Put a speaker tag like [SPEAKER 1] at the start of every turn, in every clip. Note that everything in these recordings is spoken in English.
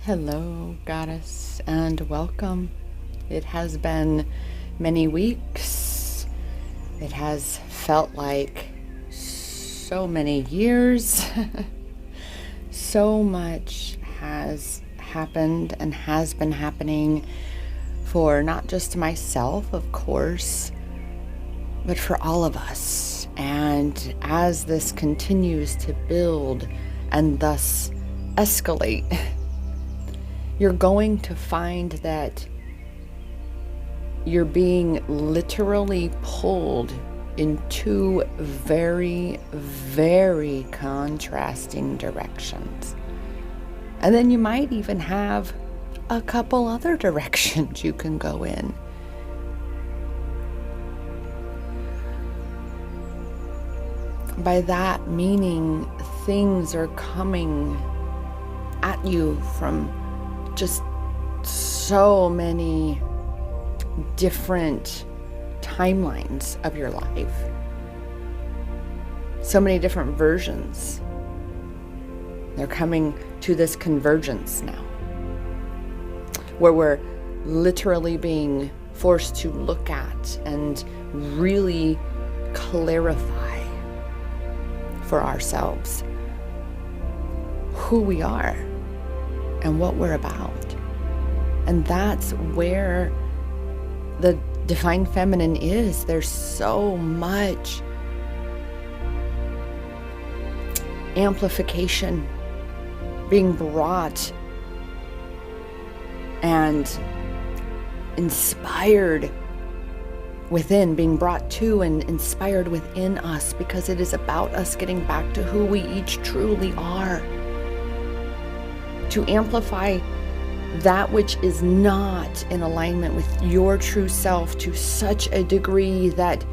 [SPEAKER 1] Hello, Goddess, and welcome. It has been many weeks. It has felt like so many years. So much has happened and has been happening for not just myself, of course, but for all of us. And as this continues to build and thus escalate, you're going to find that you're being literally pulled in two very, very contrasting directions. And then you might even have a couple other directions you can go in. By that meaning, things are coming at you from just so many different timelines of your life. So many different versions. They're coming to this convergence now, where we're literally being forced to look at and really clarify for ourselves who we are and what we're about. And that's where the divine feminine is. There's so much amplification being brought and inspired within, being brought to and inspired within us, because it is about us getting back to who we each truly are. To amplify that which is not in alignment with your true self to such a degree that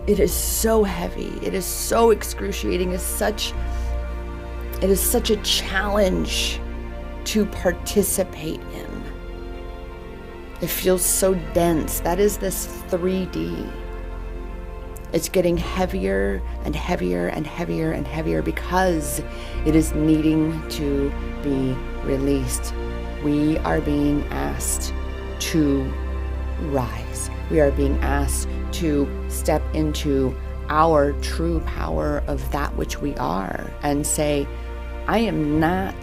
[SPEAKER 1] it is so heavy, it is so excruciating, it is such a challenge to participate in. It feels so dense. That is this 3D. It's getting heavier and heavier and heavier and heavier because it is needing to be released. We are being asked to rise. We are being asked to step into our true power of that which we are and say, I am not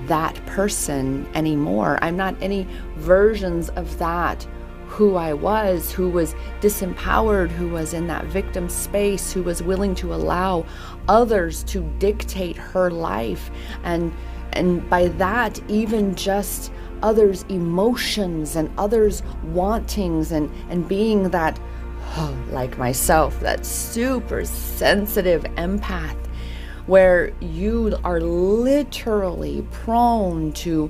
[SPEAKER 1] that person anymore. I'm not any versions of that who I was, who was disempowered, who was in that victim space, who was willing to allow others to dictate her life. And by that, even just others' emotions and others' wantings and being that, like myself, that super sensitive empath, where you are literally prone to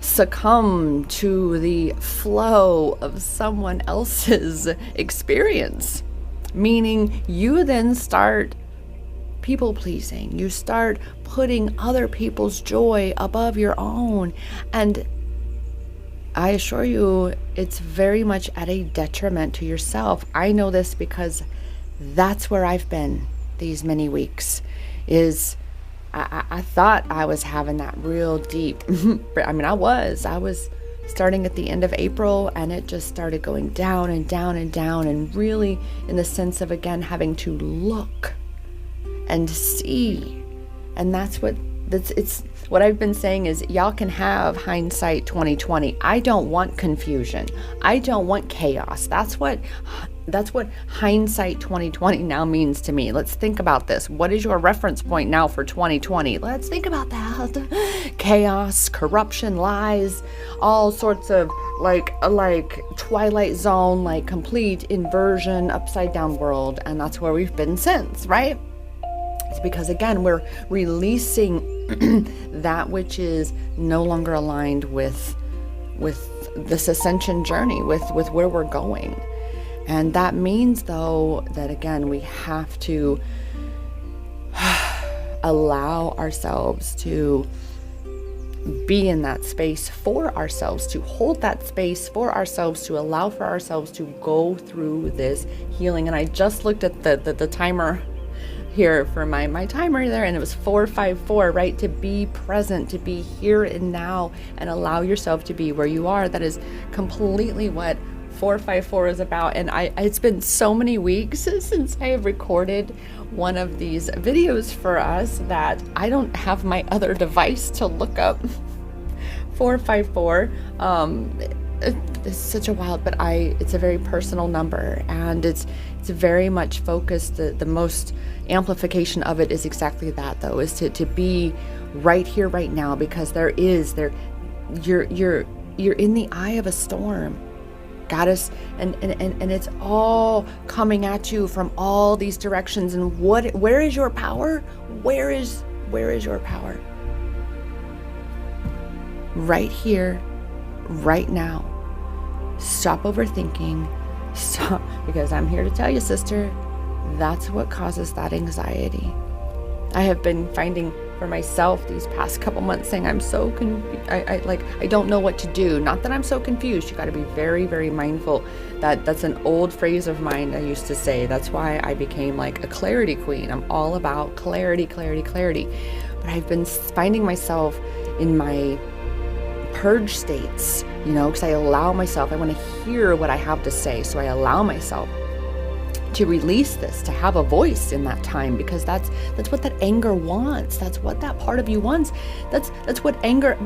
[SPEAKER 1] succumb to the flow of someone else's experience. Meaning you then start people pleasing. You start putting other people's joy above your own. And I assure you, it's very much at a detriment to yourself. I know this because that's where I've been these many weeks. I thought I was having that real deep, I was starting at the end of April, and it just started going down and down and down, and really in the sense of, again, having to look and see. And it's what I've been saying is, y'all can have hindsight 2020. I don't want confusion. I don't want chaos. That's what hindsight 2020 now means to me. Let's think about this. What is your reference point now for 2020? Let's think about that. Chaos, corruption, lies, all sorts of like Twilight Zone, like complete inversion, upside down world. And that's where we've been since, right? It's because, again, we're releasing that which is no longer aligned with this ascension journey, with where we're going. And that means, though, that, again, we have to allow ourselves to be in that space for ourselves, to hold that space for ourselves, to allow for ourselves to go through this healing. And I just looked at the timer here for my timer there, and it was 454, right? To be present, to be here and now, and allow yourself to be where you are. That is completely what 454 is about. And it's been so many weeks since I have recorded one of these videos for us that I don't have my other device to look up 454. It's such a wild, but it's a very personal number, and it's very much focused. The most amplification of it is exactly that, though, is to be right here, right now, because you're in the eye of a storm, goddess, and it's all coming at you from all these directions. And where is your power? Where is your power? Right here, right now. Stop overthinking. Stop, because I'm here to tell you, sister, that's what causes that anxiety. I have been finding for myself these past couple months saying I'm so confused. I don't know what to do. Not that I'm so confused. You got to be very, very mindful. That's an old phrase of mine I used to say. That's why I became like a clarity queen. I'm all about clarity, clarity, clarity. But I've been finding myself in my purge states, because I allow myself, I want to hear what I have to say. So I allow myself to release this, to have a voice in that time, because that's what that anger wants. That's what that part of you wants. That's what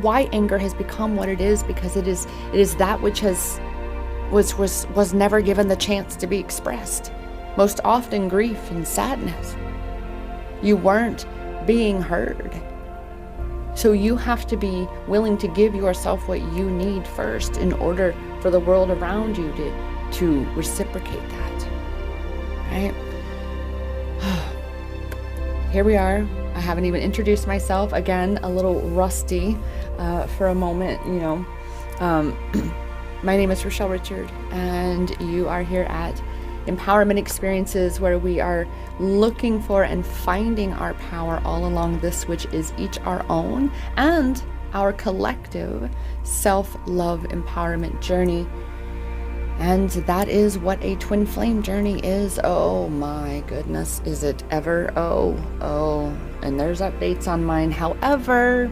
[SPEAKER 1] why anger has become what it is, because it is that which was never given the chance to be expressed. Most often grief and sadness. You weren't being heard. So you have to be willing to give yourself what you need first in order for the world around you to reciprocate that, right? Here we are. I haven't even introduced myself. Again, a little rusty for a moment, My name is Rochelle Richard, and you are here at Empowerment Experiences, where we are looking for and finding our power all along this, which is each our own and our collective self-love empowerment journey. And that is what a twin flame journey is. Oh my goodness, is it ever? Oh, and there's updates on mine. However,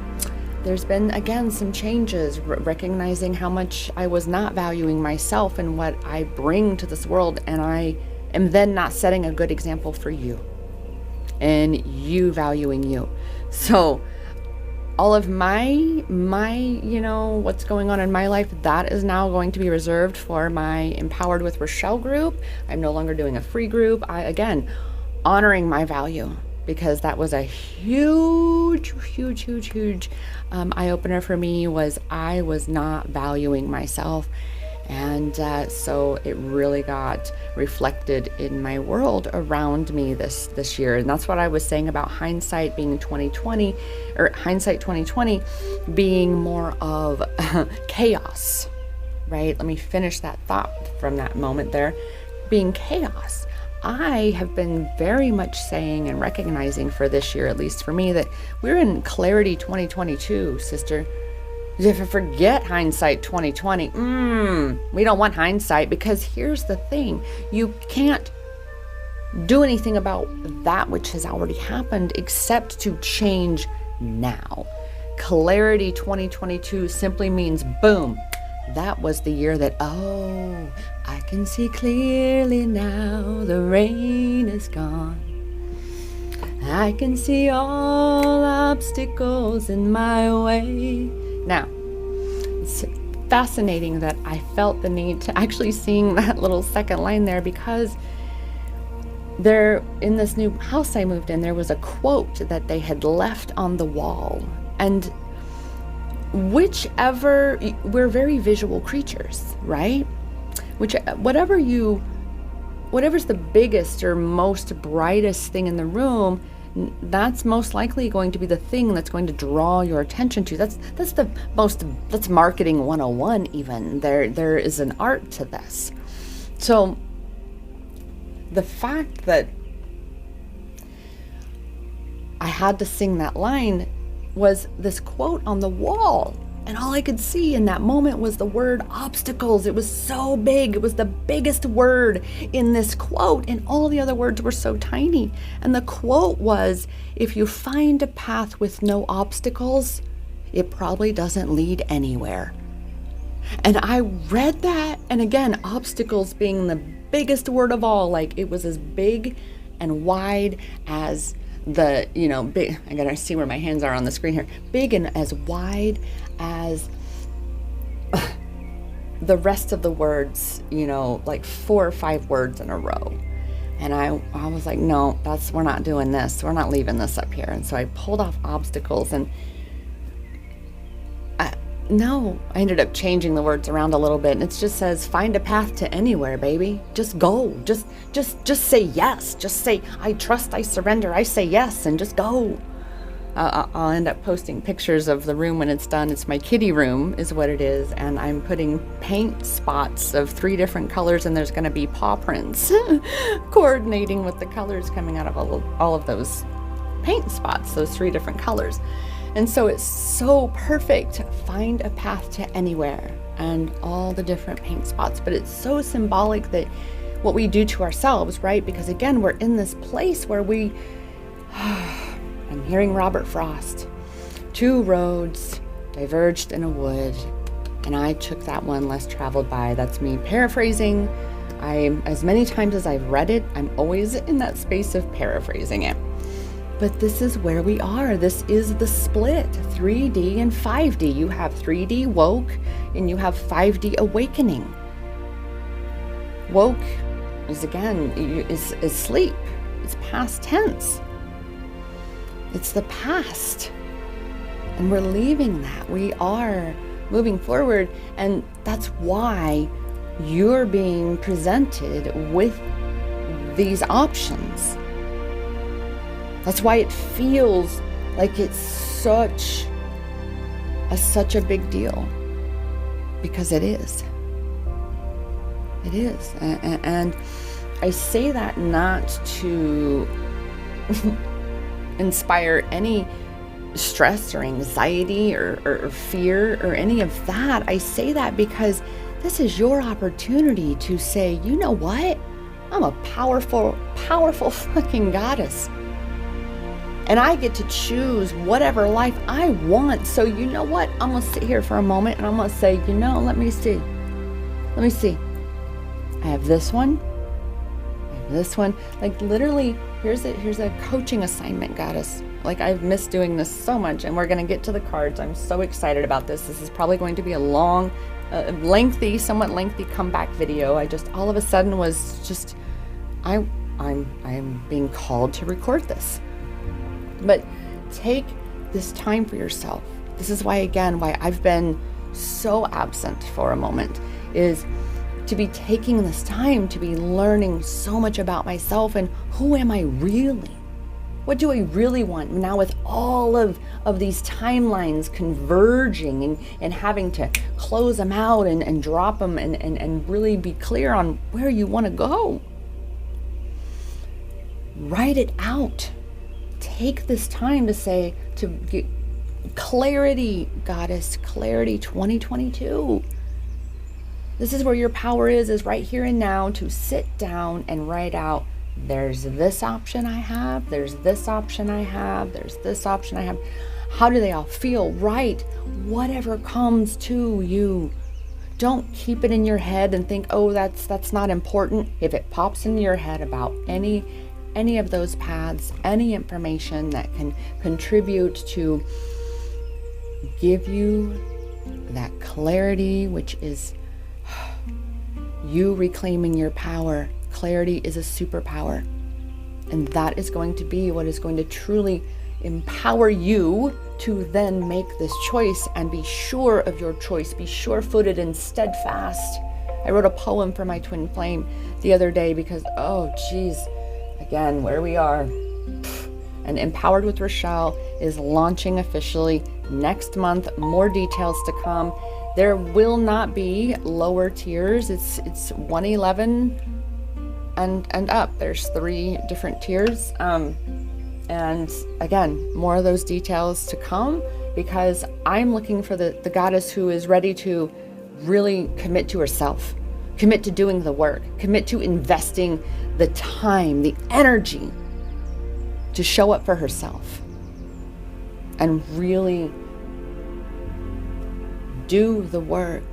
[SPEAKER 1] there's been, again, some changes, recognizing how much I was not valuing myself and what I bring to this world, and I am then not setting a good example for you, and you valuing you. So all of my what's going on in my life, that is now going to be reserved for my Empowered with Rochelle group. I'm no longer doing a free group. Again, honoring my value, because that was a huge eye-opener for me. I was not valuing myself, and so it really got reflected in my world around me this year. And that's what I was saying about hindsight being 2020, or hindsight 2020 being more of chaos, right? Let me finish that thought from that moment there, being chaos. I have been very much saying and recognizing for this year, at least for me, that we're in clarity 2022, sister. If you forget hindsight 2020, we don't want hindsight, because here's the thing. You can't do anything about that which has already happened except to change now. Clarity 2022 simply means, boom, that was the year that, I can see clearly now, the rain is gone. I can see all obstacles in my way. Now, it's fascinating that I felt the need to actually sing that little second line there, because there, in this new house I moved in, there was a quote that they had left on the wall. And we're very visual creatures, right? Whatever's the biggest or most brightest thing in the room, that's most likely going to be the thing that's going to draw your attention to. That's marketing 101 even. There is an art to this. So the fact that I had to sing that line was this quote on the wall. And all I could see in that moment was the word obstacles. It was so big. It was the biggest word in this quote, and all the other words were so tiny. And the quote was, if you find a path with no obstacles, it probably doesn't lead anywhere. And I read that, and again, obstacles being the biggest word of all, like it was as big and wide as the, big, I gotta see where my hands are on the screen here, big and as wide as the rest of the words, like 4 or 5 words in a row. And I was like, no, we're not doing this. We're not leaving this up here. And so I pulled off obstacles, and I ended up changing the words around a little bit, and it just says, find a path to anywhere, baby. Just go. Just say yes. Just say, I trust, I surrender, I say yes, and just go. I'll end up posting pictures of the room when it's done. It's my kitty room is what it is, and I'm putting paint spots of 3 different colors, and there's going to be paw prints coordinating with the colors coming out of all of those paint spots, those 3 different colors. And so it's so perfect. Find a path to anywhere, and all the different paint spots. But it's so symbolic that what we do to ourselves, right? Because again, we're in this place where I'm hearing Robert Frost. 2 roads diverged in a wood, and I took that one less traveled by. That's me paraphrasing. As many times as I've read it, I'm always in that space of paraphrasing it. But this is where we are. This is the split, 3D and 5D. You have 3D woke, and you have 5D awakening. Woke is, again, is sleep. It's past tense. It's the past. And we're leaving that. We are moving forward. And that's why you're being presented with these options. That's why it feels like it's such a big deal. Because it is. It is. And I say that not to inspire any stress or anxiety or fear or any of that. I say that because this is your opportunity to say, you know what? I'm a powerful, powerful fucking goddess. And I get to choose whatever life I want. So you know what? I'm going to sit here for a moment, and I'm going to say, let me see. I have this one. I have this one. Like literally, here's a coaching assignment, goddess. Like I've missed doing this so much, and we're going to get to the cards. I'm so excited about this. This is probably going to be a long, somewhat lengthy comeback video. I just all of a sudden was just, I'm being called to record this. But take this time for yourself. This is why I've been so absent for a moment, is to be taking this time to be learning so much about myself and who am I really? What do I really want now with all of these timelines converging and having to close them out and drop them and really be clear on where you want to go? Write it out. Take this time to say, to get clarity, goddess, clarity 2022. This is where your power is right here and now, to sit down and write out, there's this option I have, there's this option I have, there's this option I have. How do they all feel? Right. Whatever comes to you. Don't keep it in your head and think, oh, that's not important. If it pops into your head about any of those paths, any information that can contribute to give you that clarity, which is you reclaiming your power. Clarity is a superpower. And that is going to be what is going to truly empower you to then make this choice and be sure of your choice. Be sure-footed and steadfast. I wrote a poem for my twin flame the other day because, oh, geez, again, where we are. And Empowered with Rochelle is launching officially next month. More details to come. There will not be lower tiers. It's 111 and up. There's 3 different tiers. And And again, more of those details to come, because I'm looking for the goddess who is ready to really commit to herself, commit to doing the work, commit to investing the time, the energy to show up for herself and really do the work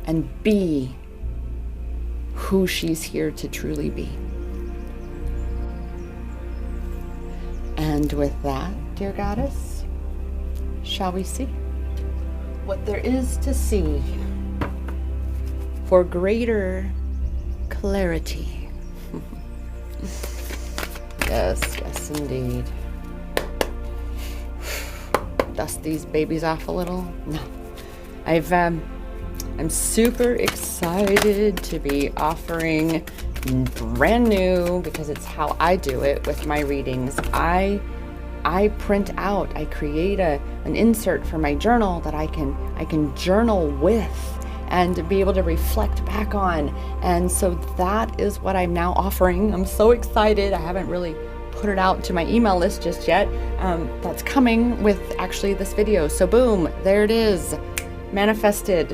[SPEAKER 1] and be who she's here to truly be. And with that, dear goddess, shall we see what there is to see for greater clarity? Yes, indeed. Dust these babies off a little. No, I'm super excited to be offering brand new, because it's how I do it with my readings. I print out, I create an insert for my journal that I can journal with and be able to reflect back on. And so that is what I'm now offering. I'm so excited. I haven't really put it out to my email list just yet. That's coming with actually this video. So boom, there it is. Manifested.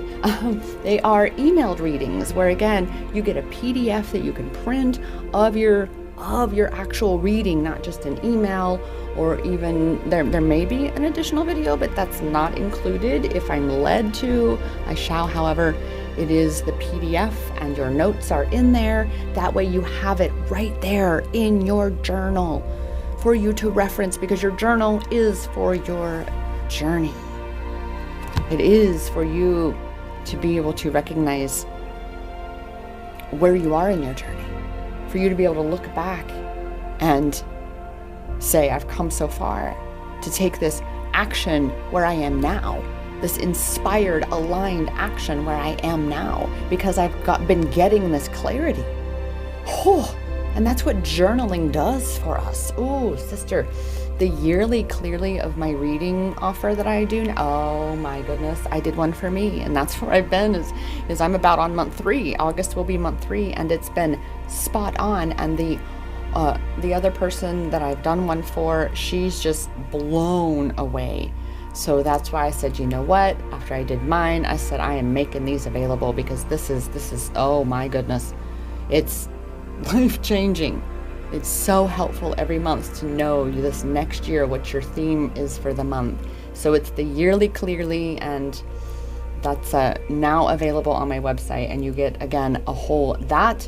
[SPEAKER 1] They are emailed readings where, again, you get a PDF that you can print of your actual reading, not just an email, or even there may be an additional video, but that's not included. If I'm led to, I shall. However, it is the PDF and your notes are in there. That way you have it right there in your journal for you to reference, because your journal is for your journey. It is for you to be able to recognize where you are in your journey, for you to be able to look back and say, I've come so far, to take this action where I am now, this inspired, aligned action where I am now, because I've been getting this clarity. Oh, and that's what journaling does for us. Oh, sister, the yearly clearly of my reading offer that I do, oh my goodness, I did one for me, and that's where I've been, is I'm about on month 3. August will be month 3, and it's been spot on. And the other person that I've done one for, she's just blown away. So that's why I said, you know what, after I did mine, I said, I am making these available, because this is oh my goodness, it's life-changing. It's so helpful every month to know this next year what your theme is for the month. So it's the yearly clearly, and that's now available on my website. And you get, again, that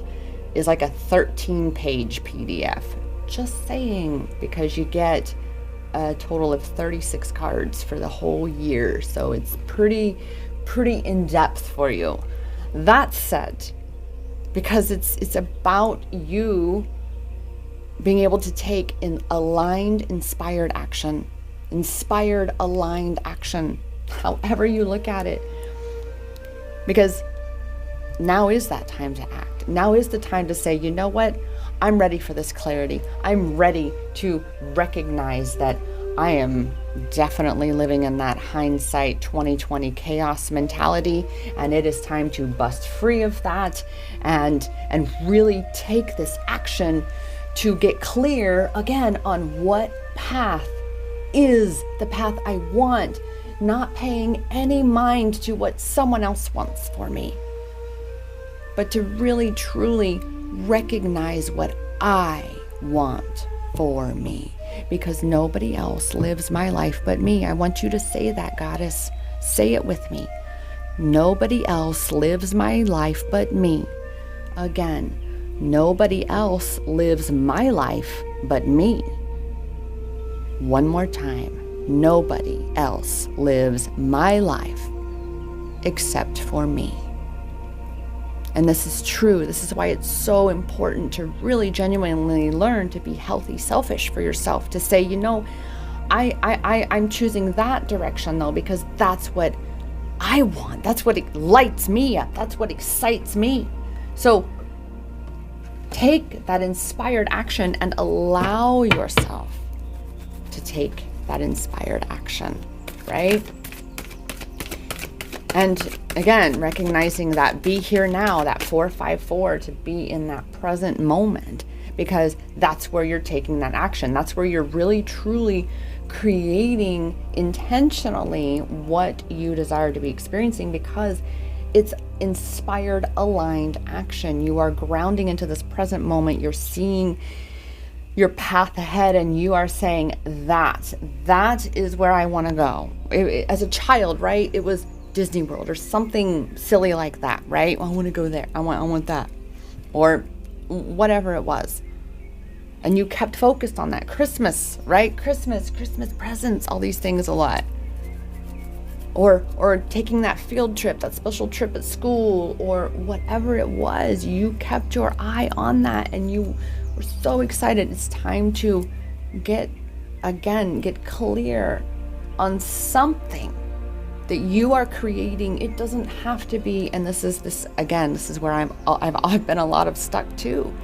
[SPEAKER 1] is like a 13-page PDF. Just saying, because you get a total of 36 cards for the whole year. So it's pretty in-depth for you. That said, because it's about you being able to take an aligned, inspired action, however you look at it. Because now is that time to act. Now is the time to say, you know what? I'm ready for this clarity. I'm ready to recognize that I am definitely living in that hindsight 2020 chaos mentality, and it is time to bust free of that and really take this action to get clear again on what path is the path I want, not paying any mind to what someone else wants for me, but to really truly recognize what I want for me, because nobody else lives my life but me. I want you to say that, goddess. Say it with me. Nobody else lives my life but me. Again, nobody else lives my life but me. One more time. Nobody else lives my life except for me. And this is true. This is why it's so important to really genuinely learn to be healthy, selfish for yourself, to say, you know, I'm choosing that direction though, because that's what I want. That's what lights me up. That's what excites me. So take that inspired action and allow yourself to take that inspired action, right? And again, recognizing that be here now, that 454, to be in that present moment, because that's where you're taking that action. That's where you're really truly creating intentionally what you desire to be experiencing, because it's inspired, aligned action. You are grounding into this present moment. You're seeing your path ahead, and you are saying that is where I want to go. As a child, right? It was Disney World or something silly like that, right? I want to go there. I want that, or whatever it was. And you kept focused on that. Christmas, right? Christmas presents, all these things a lot. Or taking that field trip, that special trip at school, or whatever it was. You kept your eye on that, and you were so excited. It's time to get clear on something that you are creating. It doesn't have to be, and this is where I've been a lot of stuck too,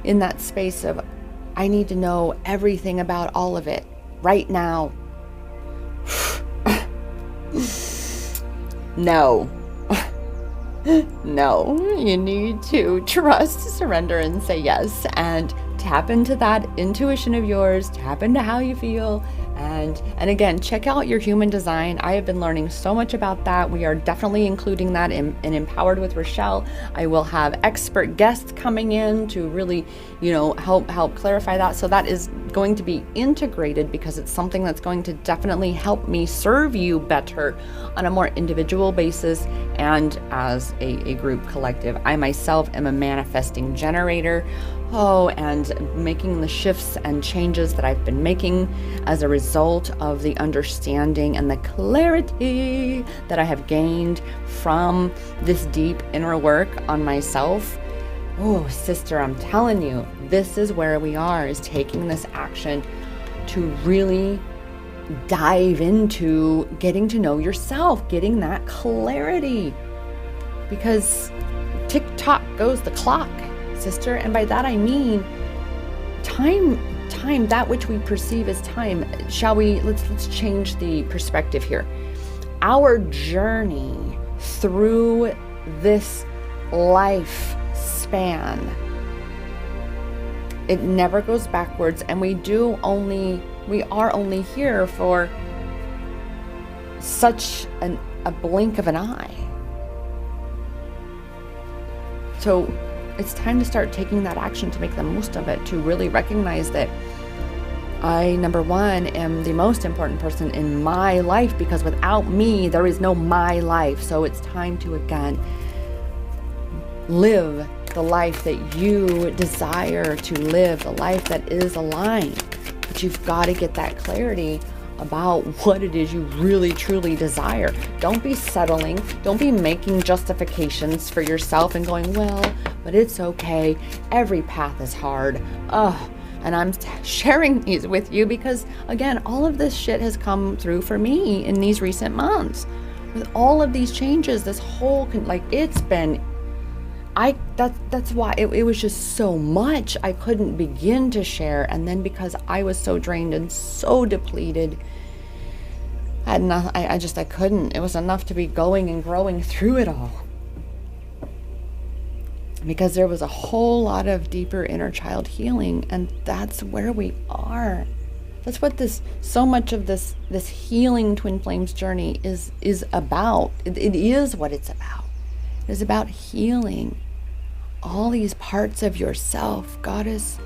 [SPEAKER 1] in that space of, I need to know everything about all of it right now. No. No, you need to trust, surrender, and say yes, and tap into that intuition of yours, tap into how you feel. And again, check out your human design. I have been learning so much about that. We are definitely including that in Empowered with Rochelle. I will have expert guests coming in to really, help clarify that. So that is going to be integrated, because it's something that's going to definitely help me serve you better on a more individual basis and as a group collective. I myself am a manifesting generator. And making the shifts and changes that I've been making as a result of the understanding and the clarity that I have gained from this deep inner work on myself. Oh, sister, I'm telling you, this is where we are, is taking this action to really dive into getting to know yourself, getting that clarity. Because tick-tock goes the clock, sister, and by that I mean time, that which we perceive as time. Shall we, let's change the perspective here. Our journey through this life span, it never goes backwards, and we are only here for such a blink of an eye. So it's time to start taking that action to make the most of it, to really recognize that I, number one, am the most important person in my life, because without me, there is no my life. So it's time to, again, live the life that you desire to live, the life that is aligned. But you've got to get that clarity about what it is you really truly desire. Don't be settling. Don't be making justifications for yourself and going, well, but it's okay. Every path is hard. And I'm sharing these with you because, again, all of this shit has come through for me in these recent months. With all of these changes, this whole, it's been, that's why it was just so much I couldn't begin to share. And then because I was so drained and so depleted, I couldn't. It was enough to be going and growing through it all, because there was a whole lot of deeper inner child healing, and that's where we are. That's what so much of this healing Twin Flames journey is about. It is what it's about. It is about healing all these parts of yourself, goddess.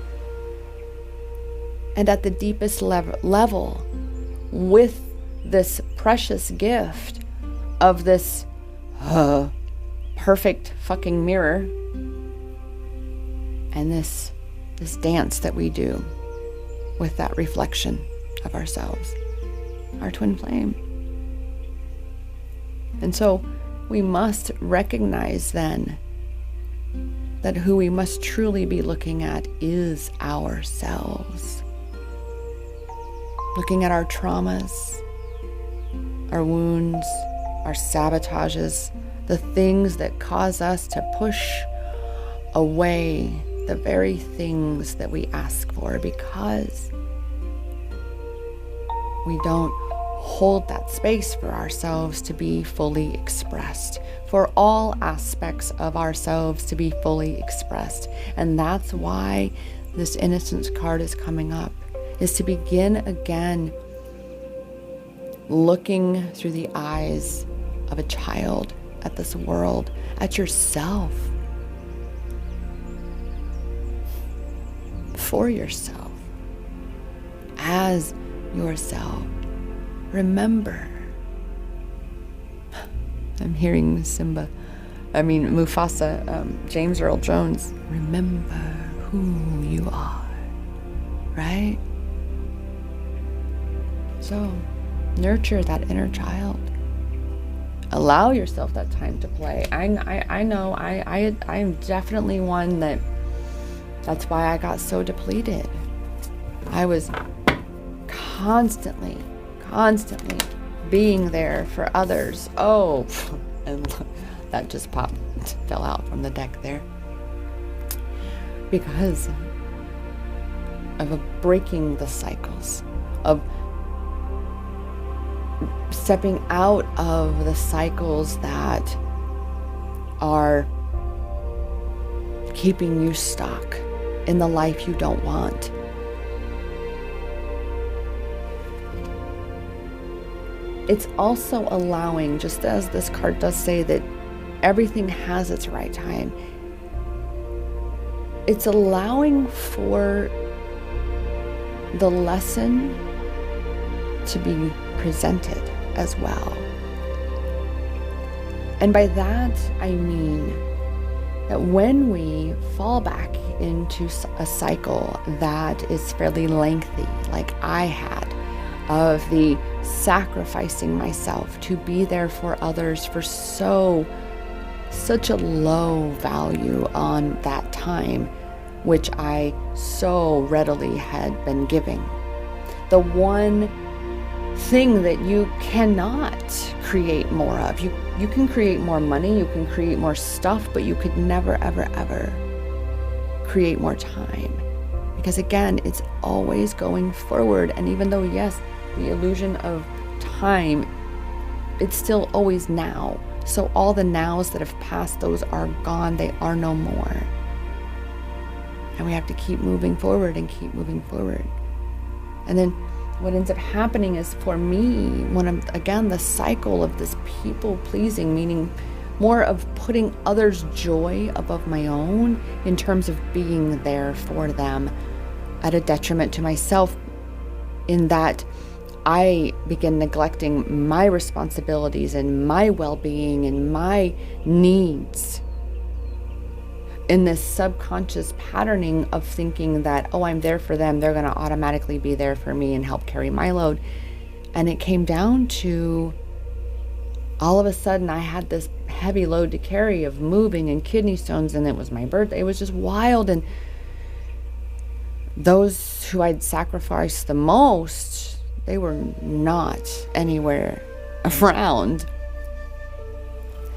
[SPEAKER 1] And at the deepest level, with this precious gift of this perfect fucking mirror, and this dance that we do with that reflection of ourselves, our twin flame. And so we must recognize then that who we must truly be looking at is ourselves. Looking at our traumas, our wounds, our sabotages, the things that cause us to push away the very things that we ask for, because we don't hold that space for ourselves to be fully expressed, for all aspects of ourselves to be fully expressed. And that's why this innocence card is coming up, is to begin again looking through the eyes of a child at this world, at yourself, for yourself, as yourself. Remember. I'm hearing Mufasa, James Earl Jones. Remember who you are, right? So, nurture that inner child. Allow yourself that time to play. I know I'm definitely one that's why I got so depleted. I was constantly being there for others. Oh, and that just fell out from the deck there. Because of breaking the cycles, of stepping out of the cycles that are keeping you stuck in the life you don't want. It's also allowing, just as this card does say, that everything has its right time. It's allowing for the lesson to be presented as well. And by that, I mean that when we fall back into a cycle that is fairly lengthy, like I had, of the sacrificing myself to be there for others for such a low value on that time, which I so readily had been giving. The one thing that you cannot create more of. You can create more money, you can create more stuff, but you could never, ever, ever create more time. Because again, it's always going forward. And even though, yes, the illusion of time, it's still always now. So all the nows that have passed, those are gone. They are no more. And we have to keep moving forward and keep moving forward. And then what ends up happening is, for me, when I'm, again, the cycle of this people pleasing, meaning more of putting others' joy above my own in terms of being there for them at a detriment to myself, in that I begin neglecting my responsibilities and my well-being and my needs, in this subconscious patterning of thinking that, oh, I'm there for them, they're going to automatically be there for me and help carry my load. And it came down to, all of a sudden, I had this heavy load to carry of moving and kidney stones, and it was my birthday. It was just wild. And those who I'd sacrificed the most, they were not anywhere around.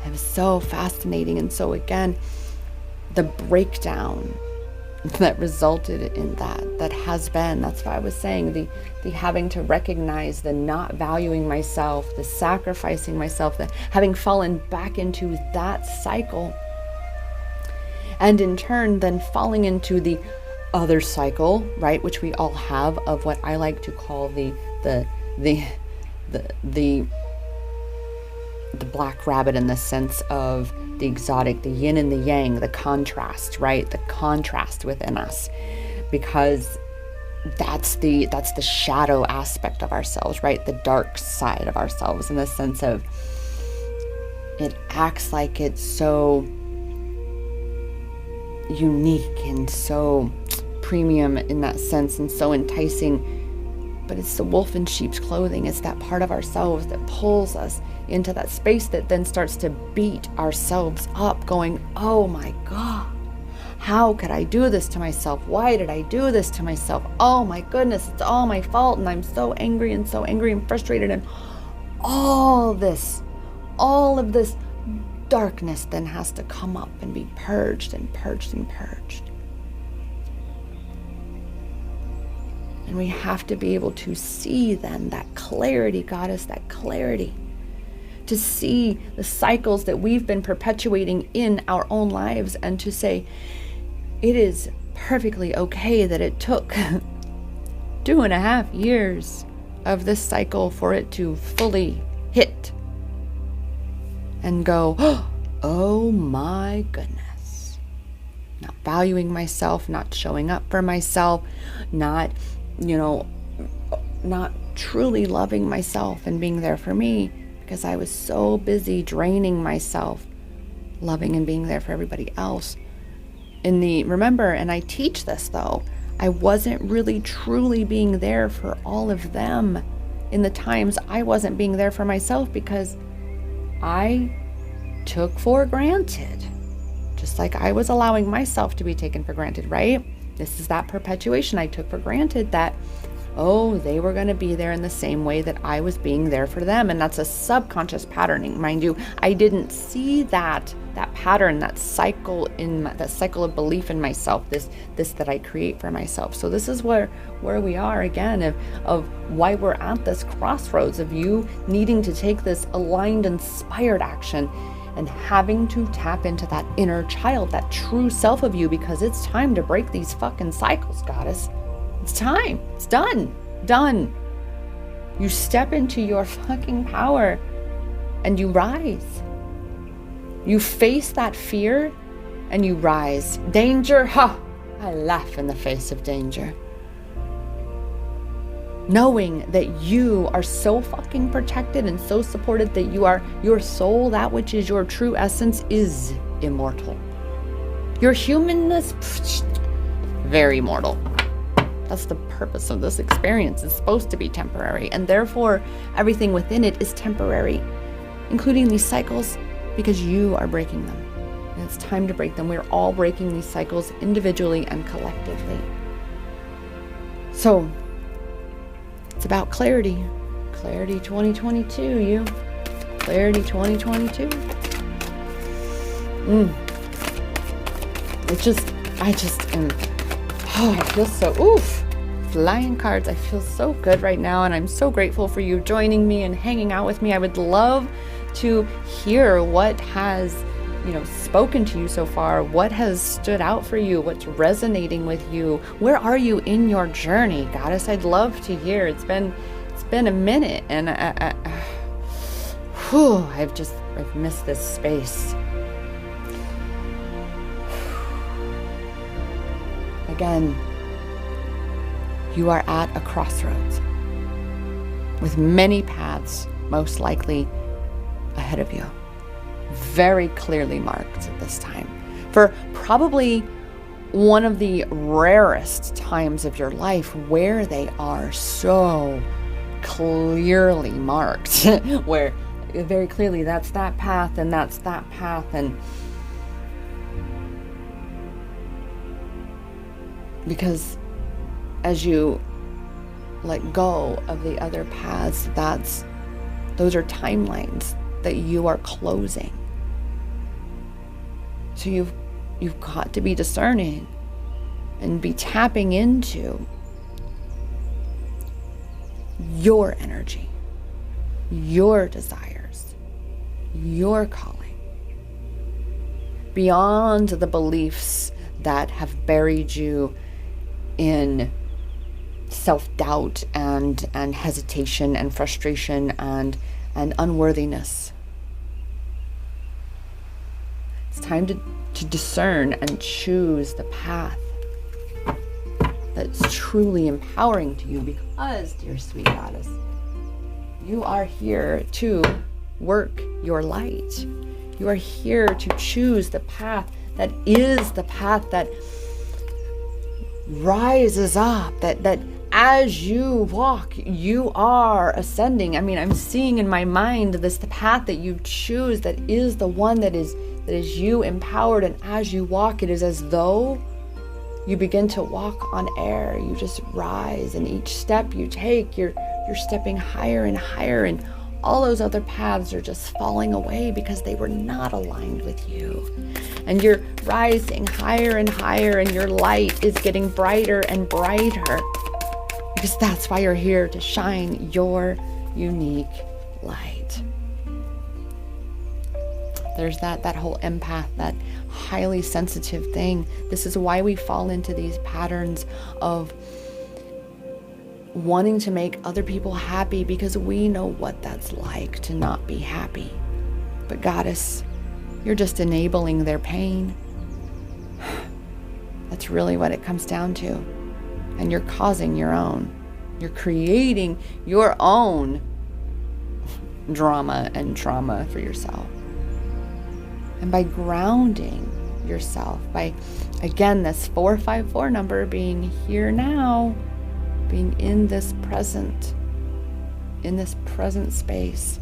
[SPEAKER 1] It was so fascinating. And so again, the breakdown that resulted in that has been, that's why I was saying, the having to recognize the not valuing myself, the sacrificing myself, the having fallen back into that cycle, and in turn then falling into the other cycle, right, which we all have, of what I like to call the black rabbit, in the sense of the exotic, the yin and the yang, the contrast, right? The contrast within us, because that's the shadow aspect of ourselves, right? The dark side of ourselves, in the sense of it acts like it's so unique and so premium in that sense, and so enticing. But it's the wolf in sheep's clothing. It's that part of ourselves that pulls us into that space that then starts to beat ourselves up, going, oh my God, how could I do this to myself? Why did I do this to myself? Oh my goodness, it's all my fault, and I'm so angry and frustrated, and all of this darkness then has to come up and be purged and purged and purged. And we have to be able to see then that clarity, Goddess, that clarity, to see the cycles that we've been perpetuating in our own lives, and to say, it is perfectly okay that it took 2.5 years of this cycle for it to fully hit and go, oh my goodness. Not valuing myself, not showing up for myself, not truly loving myself and being there for me because I was so busy draining myself, loving and being there for everybody else. Remember, and I teach this though, I wasn't really truly being there for all of them in the times I wasn't being there for myself because I took for granted, just like I was allowing myself to be taken for granted, right? This is that perpetuation. I took for granted that, they were going to be there in the same way that I was being there for them. And that's a subconscious patterning. Mind you, I didn't see that pattern, that cycle of belief in myself, this that I create for myself. So this is where we are again of why we're at this crossroads of you needing to take this aligned, inspired action and having to tap into that inner child, that true self of you, because it's time to break these fucking cycles, goddess. It's time. It's done. Done. You step into your fucking power and you rise. You face that fear and you rise. Danger, I laugh in the face of danger. Knowing that you are so fucking protected and so supported that your soul, that which is your true essence, is immortal. Your humanness, very mortal. That's the purpose of this experience. It's supposed to be temporary, and therefore everything within it is temporary, including these cycles, because you are breaking them. And it's time to break them. We're all breaking these cycles individually and collectively. So it's about clarity. Clarity 2022, you. Clarity 2022. I feel so, flying cards. I feel so good right now, and I'm so grateful for you joining me and hanging out with me. I would love to hear what has, spoken to you so far, what has stood out for you, what's resonating with you. Where are you in your journey, goddess? I'd love to hear. It's been a minute, and I've missed this space. Again, you are at a crossroads with many paths, most likely ahead of you, very clearly marked at this time. For probably one of the rarest times of your life where they are so clearly marked, where very clearly that's that path and that's that path. And because as you let go of the other paths, those are timelines that you are closing. So you've got to be discerning and be tapping into your energy, your desires, your calling, beyond the beliefs that have buried you in self-doubt and hesitation and frustration and unworthiness. It's time to discern and choose the path that's truly empowering to you, because, dear sweet goddess, you are here to work your light. You are here to choose the path that is the path that rises up, that as you walk, you are ascending. I mean, I'm seeing in my mind the path that you choose that is the one that is you empowered. And as you walk, it is as though you begin to walk on air. You just rise, and each step you take, you're stepping higher and higher, and all those other paths are just falling away because they were not aligned with you. And you're rising higher and higher, and your light is getting brighter and brighter, because that's why you're here, to shine your unique light. There's that whole empath, that highly sensitive thing. This is why we fall into these patterns of wanting to make other people happy, because we know what that's like to not be happy. But Goddess, you're just enabling their pain. That's really what it comes down to. And you're causing your own. You're creating your own drama and trauma for yourself. And by grounding yourself, by, again, this 454 number, being here now, being in this present space,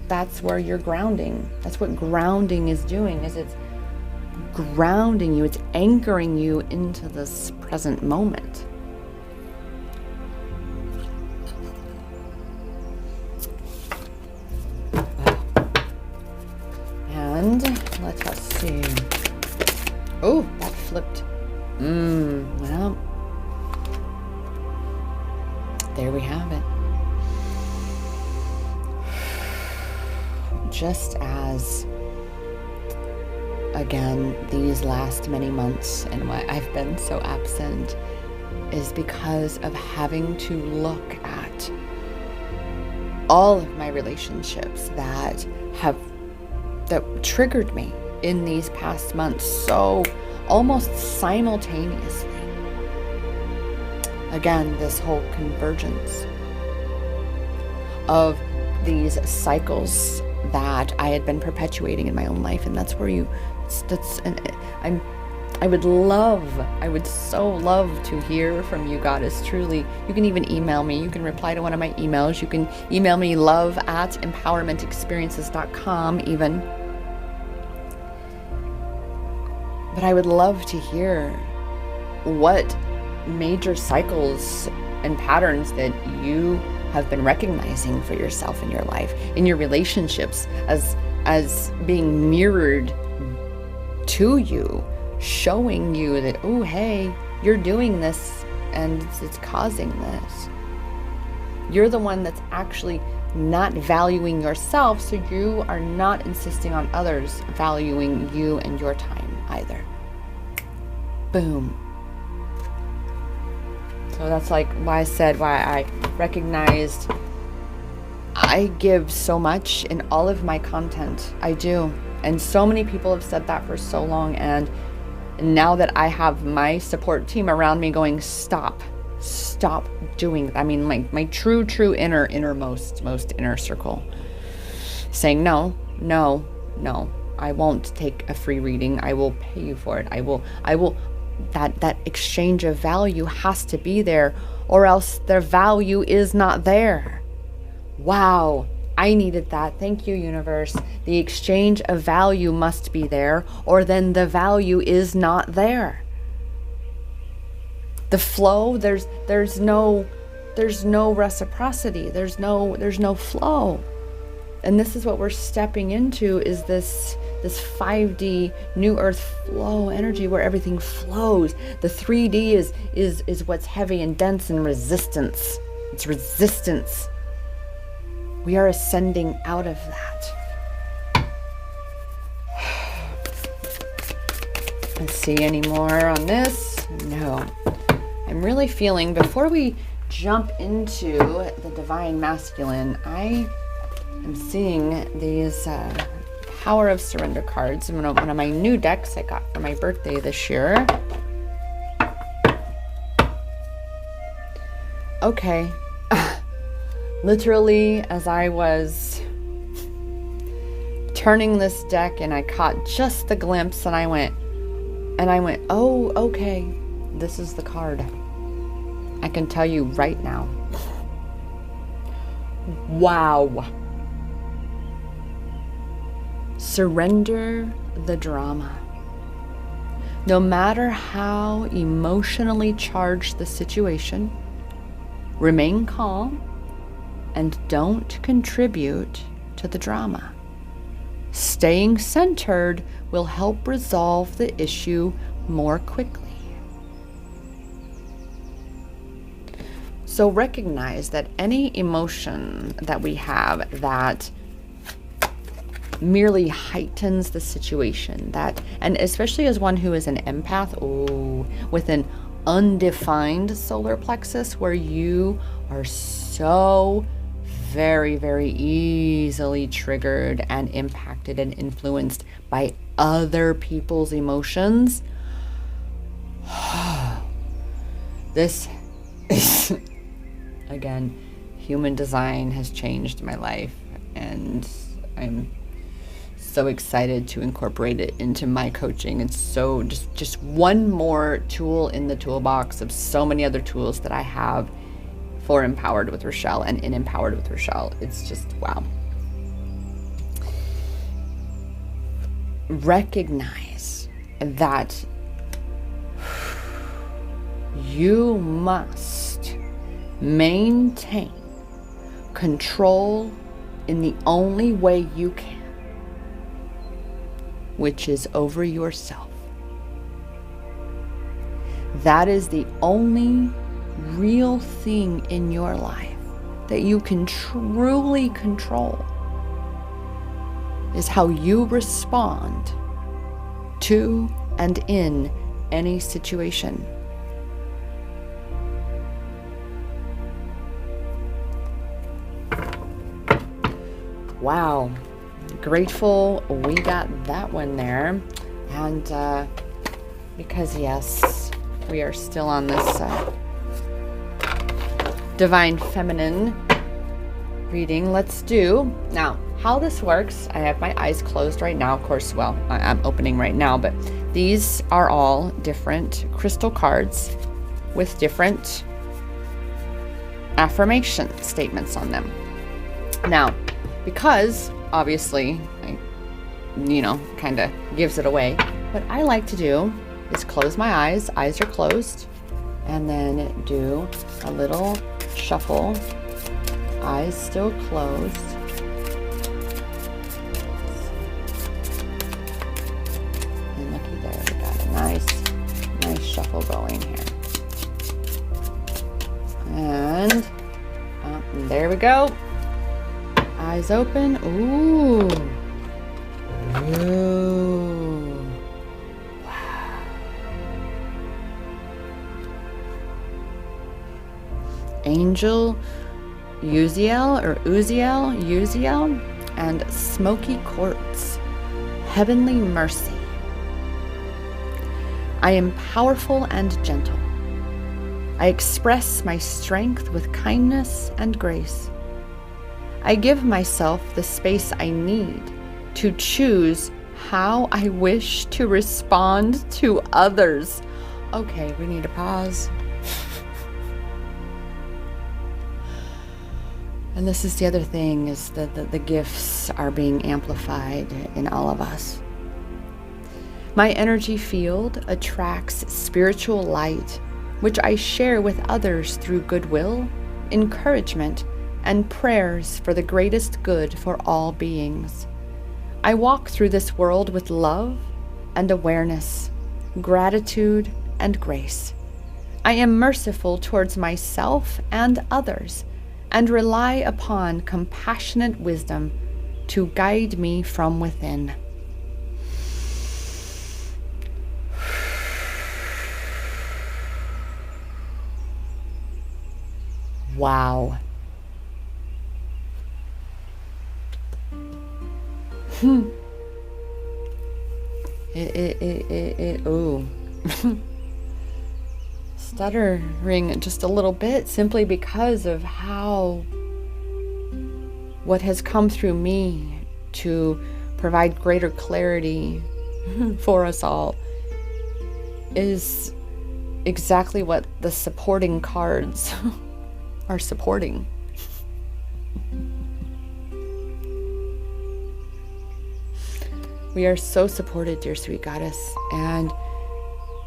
[SPEAKER 1] that's where you're grounding. That's what grounding is doing, is it's grounding you, it's anchoring you into this present moment. And let us see. Oh, that flipped. Well, there we have it. Just as, again, these last many months and why I've been so absent is because of having to look at all of my relationships that triggered me in these past months so almost simultaneously. Again, this whole convergence of these cycles that I had been perpetuating in my own life. And that's where I would so love to hear from you, Goddess. Truly, you can even email me. You can reply to one of my emails. You can email me love@empowermentexperiences.com even. But I would love to hear what major cycles and patterns that you have been recognizing for yourself in your life, in your relationships, as being mirrored to you, showing you that, oh, hey, you're doing this and it's causing this. You're the one that's actually not valuing yourself, so you are not insisting on others valuing you and your time either. Boom. So that's like why I recognized I give so much in all of my content. I do. And so many people have said that for so long. And now that I have my support team around me going, stop doing that. I mean, my true innermost inner circle saying, no, I won't take a free reading. I will pay you for it. I will, that exchange of value has to be there, or else their value is not there. Wow, I needed that. Thank you, universe. The exchange of value must be there, or then the value is not there. The flow, there's no reciprocity. There's no flow. And this is what we're stepping into, is this 5D new earth flow energy where everything flows. The 3D is what's heavy and dense and resistance. It's resistance. We are ascending out of that. Let's see, any more on this? No. I'm really feeling, before we jump into the divine masculine, I am seeing these Power of Surrender cards. One of my new decks I got for my birthday this year. Okay. Literally, as I was turning this deck and I caught just the glimpse, and I went, oh, okay, this is the card. I can tell you right now. Wow. Surrender the drama. No matter how emotionally charged the situation, remain calm and don't contribute to the drama. Staying centered will help resolve the issue more quickly. So recognize that any emotion that we have that merely heightens the situation. That, and especially as one who is an empath, with an undefined solar plexus, where you are so very, very easily triggered and impacted and influenced by other people's emotions. This is, again, human design has changed my life, and I'm so excited to incorporate it into my coaching. It's so just one more tool in the toolbox of so many other tools that I have for Empowered with Rochelle and in Empowered with Rochelle. It's just wow. Recognize that you must maintain control in the only way you can, which is over yourself. That is the only real thing in your life that you can truly control, is how you respond to and in any situation. Wow, grateful we got that one there. And because yes, we are still on this Divine Feminine reading. Let's do now how this works. I have my eyes closed right now, of course. Well, I'm opening right now, but these are all different crystal cards with different affirmation statements on them. Now, because obviously, kind of gives it away, what I like to do is close my eyes are closed, and then do a little shuffle, eyes still closed. And looky there, we got a nice shuffle going here. And there we go. Eyes open. Ooh. Wow. Angel Uziel, and Smoky Quartz. Heavenly Mercy. I am powerful and gentle. I express my strength with kindness and grace. I give myself the space I need to choose how I wish to respond to others. Okay, we need to pause. And this is the other thing, is that the gifts are being amplified in all of us. My energy field attracts spiritual light, which I share with others through goodwill, encouragement, and prayers for the greatest good for all beings. I walk through this world with love and awareness, gratitude and grace. I am merciful towards myself and others, and rely upon compassionate wisdom to guide me from within. Wow. Ooh. Stuttering just a little bit, simply because of what has come through me to provide greater clarity for us all is exactly what the supporting cards are supporting. We are so supported, dear sweet goddess. And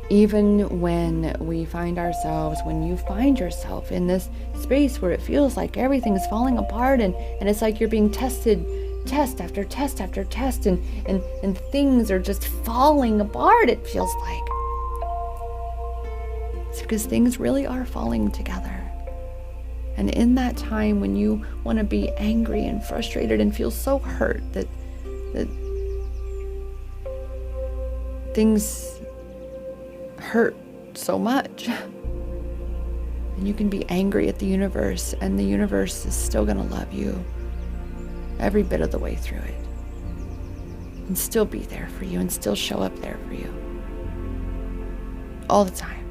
[SPEAKER 1] even when we find ourselves, when you find yourself in this space where it feels like everything's falling apart, and it's like you're being tested, test after test after test, and things are just falling apart, it feels like. It's because things really are falling together. And in that time when you want to be angry and frustrated and feel so hurt that that things hurt so much. And you can be angry at the universe, and the universe is still going to love you every bit of the way through it. And still be there for you, and still show up there for you. All the time.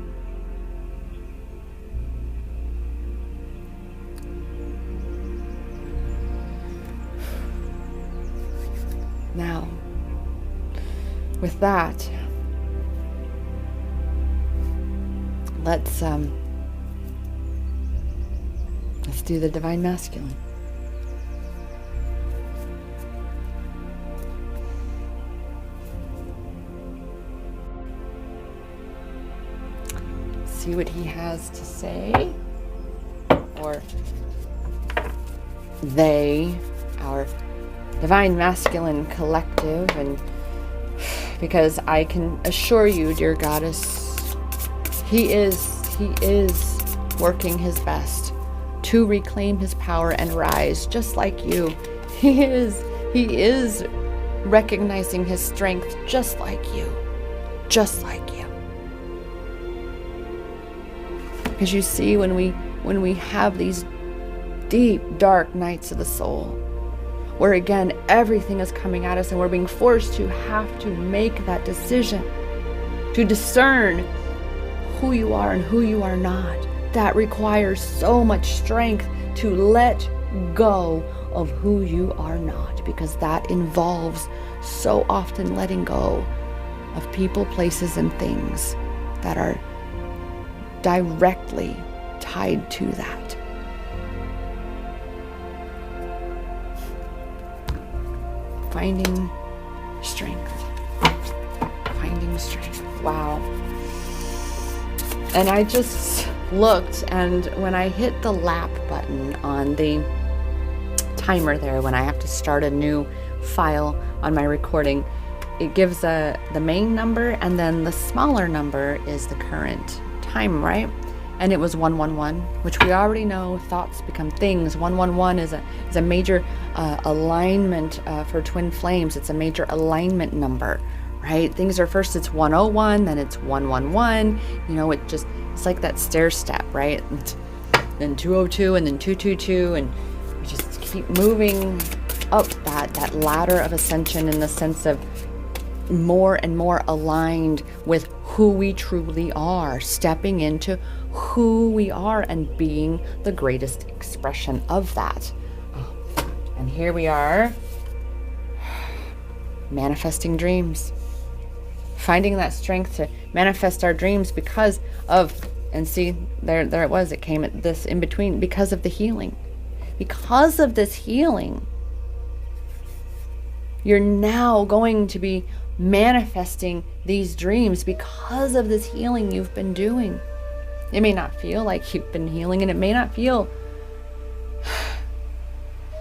[SPEAKER 1] Now, with that, let's do the Divine Masculine. See what he has to say, or they, our Divine Masculine collective. And because I can assure you, dear Goddess, he is working his best to reclaim his power and rise, just like you. He is recognizing his strength, just like you. Because you see, when we have these deep, dark nights of the soul, where again everything is coming at us and we're being forced to have to make that decision, to discern who you are and who you are not, that requires so much strength to let go of who you are not, because that involves so often letting go of people, places, and things that are directly tied to that. Finding strength. Wow. And I just looked, and when I hit the lap button on the timer there, when I have to start a new file on my recording, it gives the main number, and then the smaller number is the current time, right? And it was 111, which we already know, thoughts become things. 111 is a major alignment for twin flames. It's a major alignment number, right? Things are first, it's 101, then it's 111. You know, it's like that stair step, right? Then 202, and then 222, and we just keep moving up that ladder of ascension in the sense of more and more aligned with who we truly are, stepping into who we are and being the greatest expression of that. And here we are, manifesting dreams, finding that strength to manifest our dreams because of, and see, there it was, it came at this in between, because of the healing. Because of this healing, you're now going to be manifesting these dreams because of this healing you've been doing. It may not feel like you've been healing, and it may not feel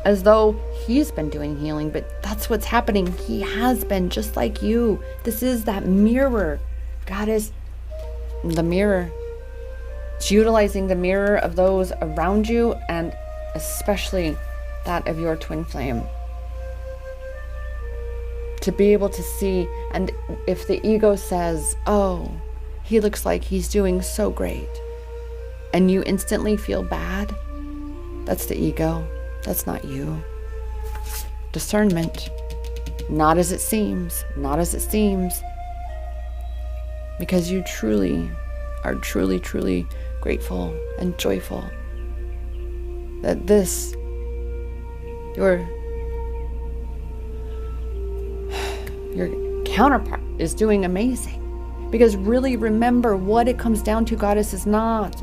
[SPEAKER 1] as though he's been doing healing, but that's what's happening. He has been, just like you. This is that mirror. God is the mirror. It's utilizing the mirror of those around you, and especially that of your twin flame, to be able to see. And if the ego says, oh, he looks like he's doing so great, and you instantly feel bad, that's the ego. That's not you. Discernment. Not as it seems. Not as it seems. Because you truly are truly grateful and joyful that this, your counterpart, is doing amazing. Because really, remember, what it comes down to, Goddess, is not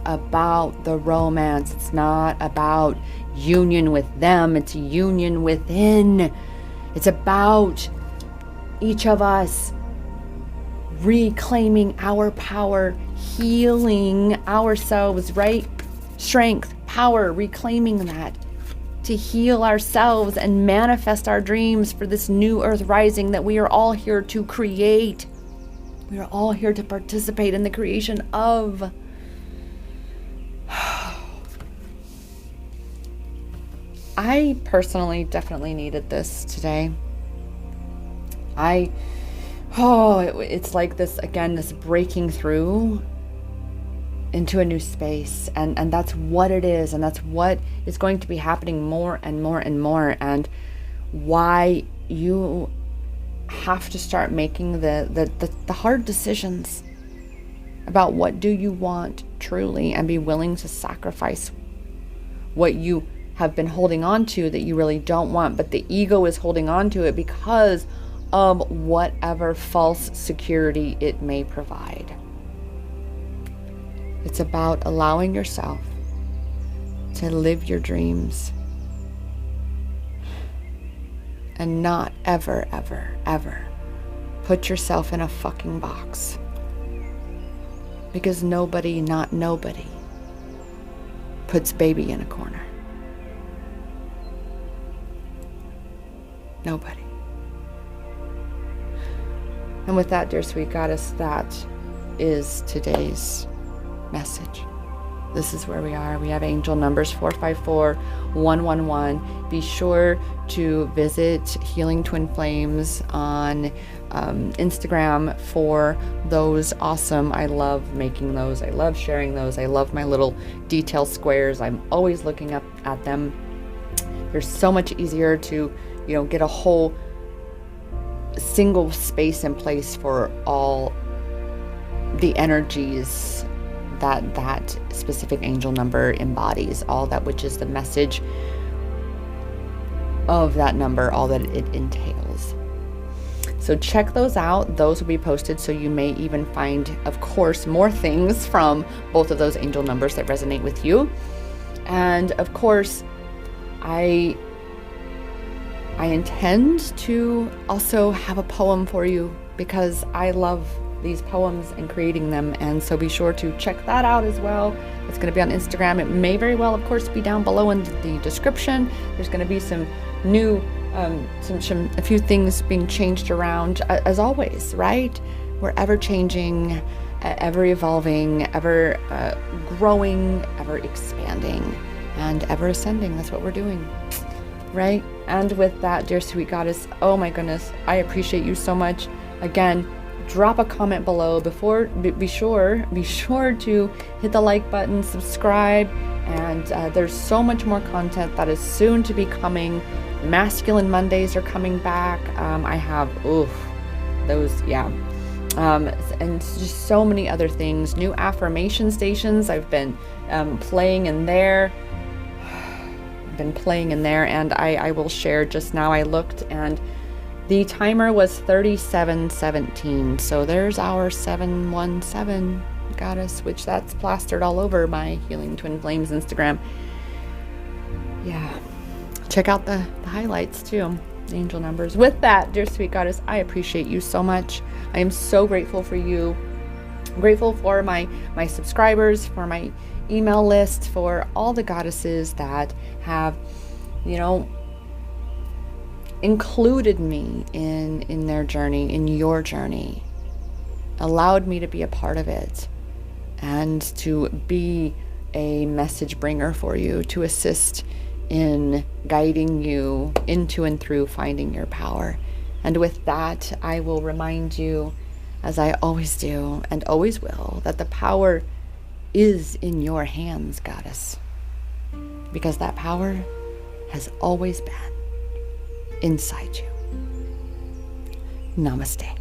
[SPEAKER 1] about the romance. It's not about union with them. It's a union within. It's about each of us reclaiming our power, healing ourselves, right? Strength, power, reclaiming that to heal ourselves and manifest our dreams for this new earth rising that we are all here to create. We are all here to participate in the creation of. I personally definitely needed this today. It's like this, again, this breaking through into a new space. And that's what it is. And that's what is going to be happening more and more and more. And why you have to start making the hard decisions about what do you want truly, and be willing to sacrifice what you have been holding on to that you really don't want, but the ego is holding on to it because of whatever false security it may provide. It's about allowing yourself to live your dreams and not ever, ever, ever put yourself in a fucking box. Because nobody, not nobody, puts baby in a corner. Nobody. And with that, dear sweet goddess, that is today's message. This is where we are. We have angel numbers 454111. Be sure to visit Healing Twin Flames on Instagram for those awesome. I love making those. I love sharing those. I love my little detail squares. I'm always looking up at them. They're so much easier to, get a whole single space in place for all the energies that specific angel number embodies, all that which is the message of that number, all that it entails. So check those out. Those will be posted, so you may even find, of course, more things from both of those angel numbers that resonate with you. And of course, I intend to also have a poem for you, because I love these poems and creating them, and so be sure to check that out as well. It's going to be on Instagram. It may very well, of course, be down below in the description. There's going to be some new a few things being changed around, as always, right? We're ever changing, ever evolving, ever growing, ever expanding, and ever ascending. That's what we're doing, right? And with that, dear sweet goddess, oh my goodness, I appreciate you so much. Again, drop a comment below. Be sure to hit the like button, subscribe, and there's so much more content that is soon to be coming. Masculine Mondays are coming back. I have those, yeah, and just so many other things. New affirmation stations. I've been playing in there. And I will share. Just now I looked, and the timer was 37:17. So there's our 717 goddess, which that's plastered all over my Healing Twin Flames Instagram. Yeah, check out the highlights too, the angel numbers. With that, dear sweet goddess, I appreciate you so much. I am so grateful for you. I'm grateful for my subscribers, for my email list, for all the goddesses that have, included me in their journey, in your journey, allowed me to be a part of it, and to be a message bringer for you, to assist in guiding you into and through finding your power. And with that, I will remind you, as I always do and always will, that the power is in your hands, goddess, because that power has always been inside you. Namaste.